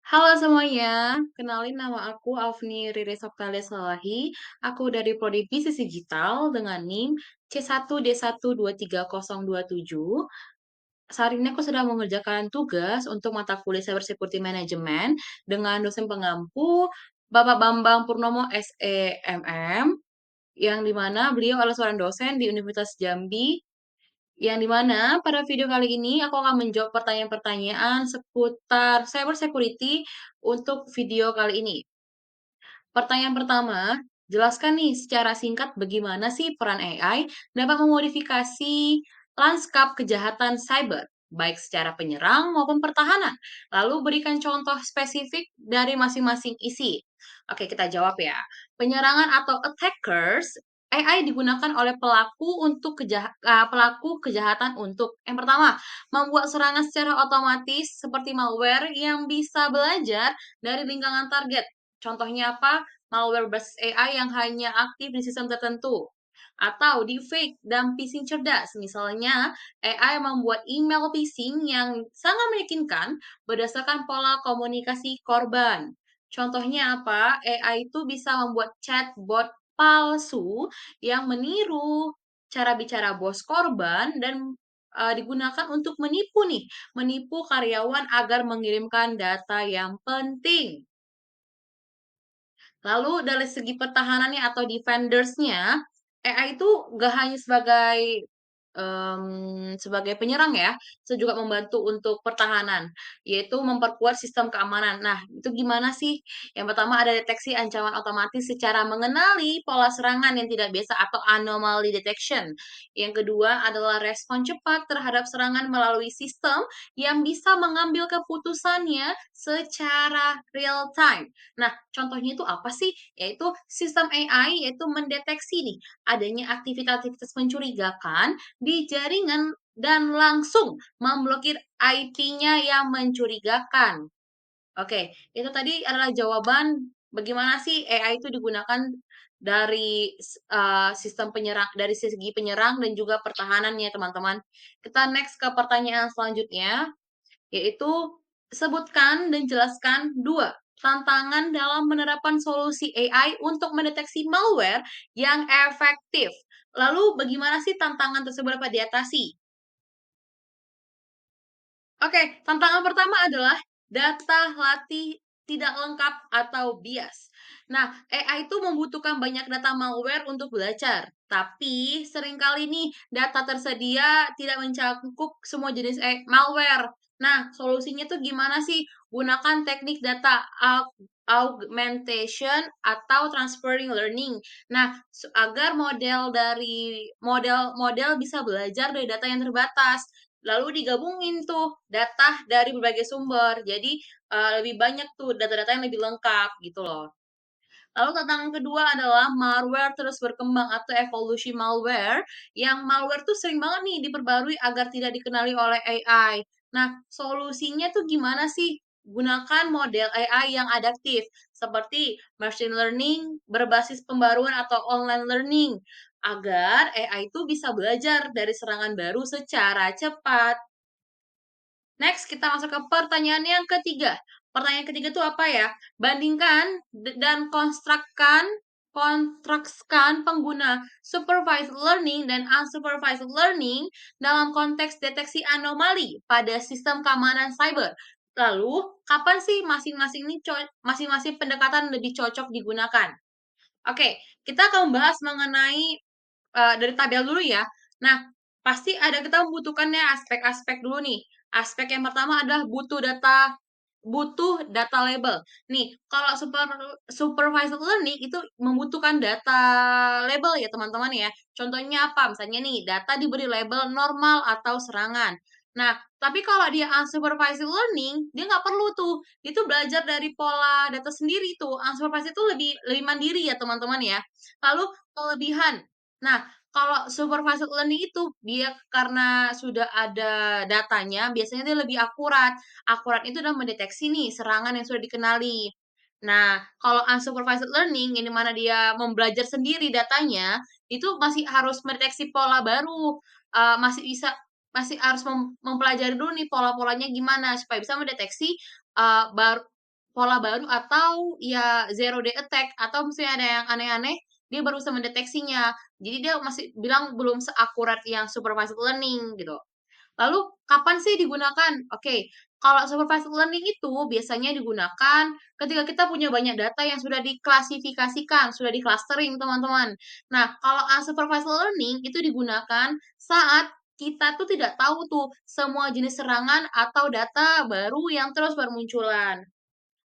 Halo semuanya, kenalin nama aku Alvini Riri Saptalia Salahi. Aku dari Prodi Bisnis Digital dengan NIM C1D1230027. Saat ini aku sedang mengerjakan tugas untuk mata kuliah Cyber Security Management dengan dosen pengampu Bapak Bambang Purnomo SEMM, yang dimana beliau adalah seorang dosen di Universitas Jambi, yang dimana pada video kali ini aku akan menjawab pertanyaan-pertanyaan seputar cyber security untuk video kali ini. Pertanyaan pertama, jelaskan nih secara singkat bagaimana sih peran AI dapat memodifikasi lanskap kejahatan cyber, baik secara penyerang maupun pertahanan. Lalu berikan contoh spesifik dari masing-masing isi. Oke, kita jawab ya. Penyerangan atau attackers, AI digunakan oleh pelaku kejahatan untuk yang pertama, membuat serangan secara otomatis seperti malware yang bisa belajar dari lingkungan target. Contohnya apa? Malware berbasis AI yang hanya aktif di sistem tertentu. Atau deepfake dan phishing cerdas. Misalnya, AI membuat email phishing yang sangat meyakinkan berdasarkan pola komunikasi korban. Contohnya apa? AI itu bisa membuat chatbot palsu yang meniru cara bicara bos korban dan digunakan untuk menipu karyawan agar mengirimkan data yang penting. Lalu dari segi pertahanannya atau defenders-nya, AI itu nggak hanya sebagai penyerang ya, itu juga membantu untuk pertahanan, yaitu memperkuat sistem keamanan. Nah, itu gimana sih? Yang pertama ada deteksi ancaman otomatis secara mengenali pola serangan yang tidak biasa atau anomaly detection. Yang kedua adalah respon cepat terhadap serangan melalui sistem yang bisa mengambil keputusannya secara real time. Nah, contohnya itu apa sih? Yaitu sistem AI yaitu mendeteksi nih adanya aktivitas-aktivitas mencurigakan di jaringan dan langsung memblokir IP-nya yang mencurigakan. Oke, itu tadi adalah jawaban bagaimana sih AI itu digunakan dari sistem penyerang dari segi penyerang dan juga pertahanannya, teman-teman. Kita next ke pertanyaan selanjutnya, yaitu sebutkan dan jelaskan 2 tantangan dalam menerapkan solusi AI untuk mendeteksi malware yang efektif. Lalu bagaimana sih tantangan tersebut dapat diatasi? Oke, tantangan pertama adalah data latih tidak lengkap atau bias. Nah, AI itu membutuhkan banyak data malware untuk belajar, tapi seringkali nih data tersedia tidak mencakup semua jenis malware. Nah, solusinya tuh gimana sih? Gunakan teknik data augmentation atau transferring learning. Nah, agar model bisa belajar dari data yang terbatas. Lalu digabungin tuh data dari berbagai sumber. Jadi, lebih banyak tuh data-data yang lebih lengkap gitu loh. Lalu tantangan kedua adalah malware terus berkembang atau evolusi malware, yang malware tuh sering banget nih diperbarui agar tidak dikenali oleh AI. Nah, solusinya tuh gimana sih? Gunakan model AI yang adaptif, seperti machine learning berbasis pembaruan atau online learning, agar AI itu bisa belajar dari serangan baru secara cepat. Next, kita masuk ke pertanyaan yang ketiga. Pertanyaan ketiga itu apa ya? Bandingkan dan konstruksikan pengguna supervised learning dan unsupervised learning dalam konteks deteksi anomali pada sistem keamanan cyber. Lalu, kapan sih masing-masing pendekatan lebih cocok digunakan? Oke, kita akan membahas mengenai dari tabel dulu ya. Nah, pasti kita membutuhkannya aspek-aspek dulu nih. Aspek yang pertama adalah butuh data label. Nih, kalau supervised learning itu membutuhkan data label ya, teman-teman ya. Contohnya apa? Misalnya nih, data diberi label normal atau serangan. Nah, tapi kalau dia unsupervised learning, dia nggak perlu tuh. Itu belajar dari pola data sendiri tuh. Unsupervised itu lebih lebih mandiri ya, teman-teman ya. Lalu kelebihan. Nah, kalau supervised learning itu dia karena sudah ada datanya, biasanya dia lebih akurat. Akurat itu adalah mendeteksi nih serangan yang sudah dikenali. Nah, kalau unsupervised learning yang di mana dia membelajar sendiri datanya, itu masih harus mendeteksi pola baru, masih harus mempelajari dulu nih pola-polanya gimana supaya bisa mendeteksi, pola baru atau ya zero day attack atau misalnya ada yang aneh-aneh, dia baru bisa mendeteksinya. Jadi dia masih bilang belum seakurat yang supervised learning gitu. Lalu kapan sih digunakan? Oke, kalau supervised learning itu biasanya digunakan ketika kita punya banyak data yang sudah diklasifikasikan, sudah di-clustering, teman-teman. Nah, kalau unsupervised learning itu digunakan saat kita tuh tidak tahu tuh semua jenis serangan atau data baru yang terus bermunculan.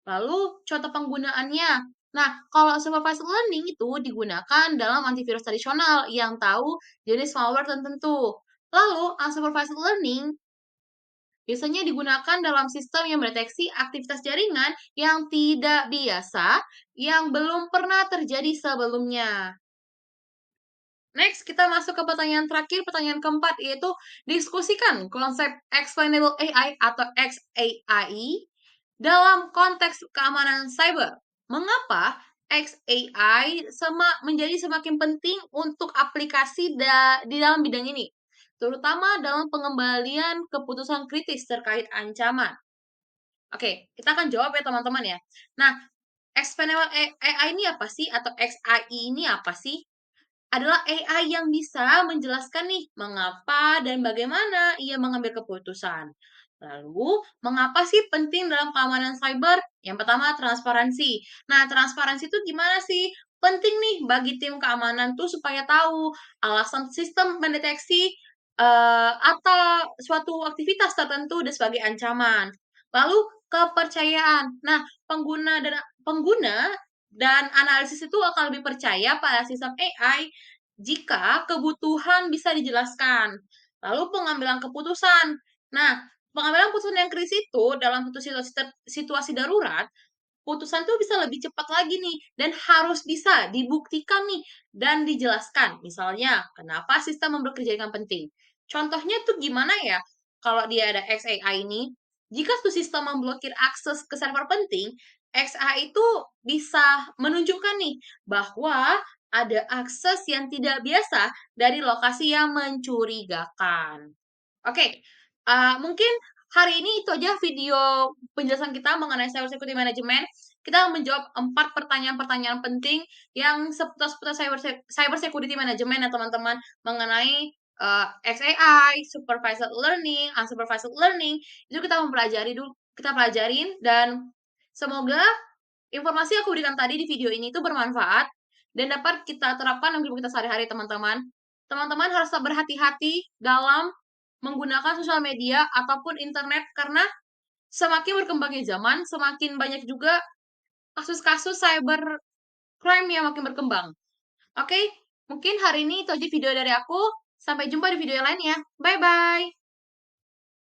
Lalu contoh penggunaannya. Nah, kalau supervised learning itu digunakan dalam antivirus tradisional yang tahu jenis malware tertentu. Lalu, unsupervised learning biasanya digunakan dalam sistem yang mendeteksi aktivitas jaringan yang tidak biasa yang belum pernah terjadi sebelumnya. Next, kita masuk ke pertanyaan terakhir, pertanyaan keempat, yaitu diskusikan konsep explainable AI atau XAI dalam konteks keamanan cyber. Mengapa XAI menjadi semakin penting untuk aplikasi di dalam bidang ini? Terutama dalam pengembalian keputusan kritis terkait ancaman. Oke, kita akan jawab ya teman-teman ya. Nah, explainable AI ini apa sih? Atau XAI ini apa sih? Adalah AI yang bisa menjelaskan nih mengapa dan bagaimana ia mengambil keputusan. Lalu, mengapa sih penting dalam keamanan cyber? Yang pertama, transparansi. Nah, transparansi itu gimana sih? Penting nih bagi tim keamanan tuh supaya tahu alasan sistem mendeteksi atau suatu aktivitas tertentu dan sebagai ancaman. Lalu, kepercayaan. Nah, pengguna dan analisis itu akan lebih percaya pada sistem AI jika kebutuhan bisa dijelaskan. Lalu pengambilan keputusan. Nah, pengambilan keputusan yang kritis itu dalam satu situasi darurat, putusan tuh bisa lebih cepat lagi nih dan harus bisa dibuktikan nih dan dijelaskan. Misalnya, kenapa sistem bekerja dengan penting. Contohnya tuh gimana ya? Kalau dia ada XAI ini, jika suatu sistem memblokir akses ke server penting, XAI itu bisa menunjukkan nih bahwa ada akses yang tidak biasa dari lokasi yang mencurigakan. Oke, mungkin hari ini itu aja video penjelasan kita mengenai cyber security management. Kita menjawab 4 pertanyaan-pertanyaan penting yang seputar-seputar cyber security management ya teman-teman, mengenai, XAI, supervised learning, unsupervised learning, itu kita pelajarin dan semoga informasi yang aku berikan tadi di video ini itu bermanfaat dan dapat kita terapkan dalam hidup kita sehari-hari, teman-teman. Teman-teman harus tetap berhati-hati dalam menggunakan sosial media ataupun internet karena semakin berkembangnya zaman, semakin banyak juga kasus-kasus cyber crime yang makin berkembang. Oke, mungkin hari ini itu aja video dari aku. Sampai jumpa di video lainnya. Bye-bye.